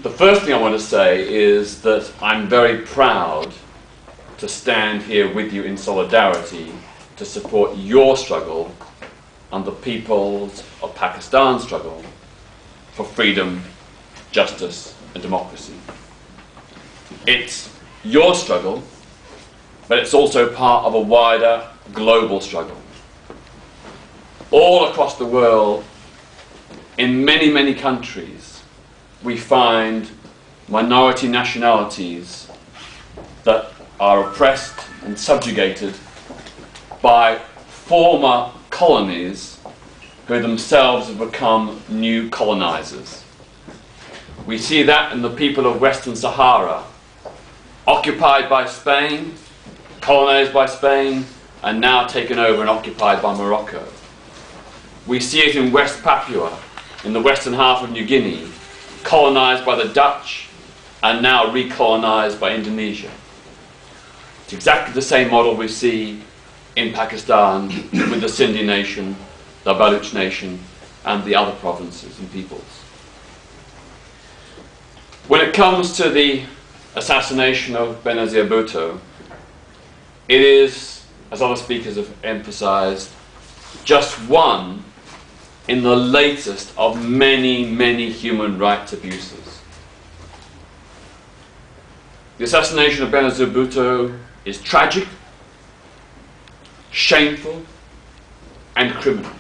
The first thing I want to say is that I'm very proud to stand here with you in solidarity to support your struggle and the peoples of Pakistan's struggle for freedom, justice and democracy. It's your struggle, but it's also part of a wider global struggle. All across the world, in many, many countries, we find minority nationalities that are oppressed and subjugated by former colonies who themselves have become new colonizers. We see that in the people of Western Sahara, occupied by Spain, colonized by Spain, and now taken over and occupied by Morocco. We see it in West Papua, in the western half of New Guinea, colonized by the Dutch and now recolonized by Indonesia. It's exactly the same model we see in Pakistan with the Sindhi nation, the Baluch nation, and the other provinces and peoples. When it comes to the assassination of Benazir Bhutto, it is, as other speakers have emphasized, just one in the latest of many, many human rights abuses. The assassination of Benazir Bhutto is tragic, shameful, and criminal.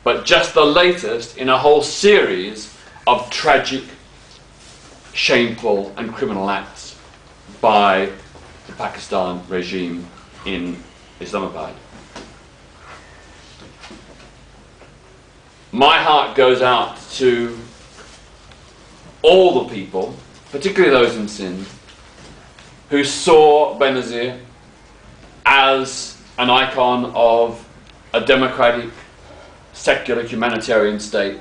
But just the latest in a whole series of tragic, shameful, and criminal acts by the Pakistan regime in Islamabad. My heart goes out to all the people, particularly those in Sindh, who saw Benazir as an icon of a democratic, secular, humanitarian state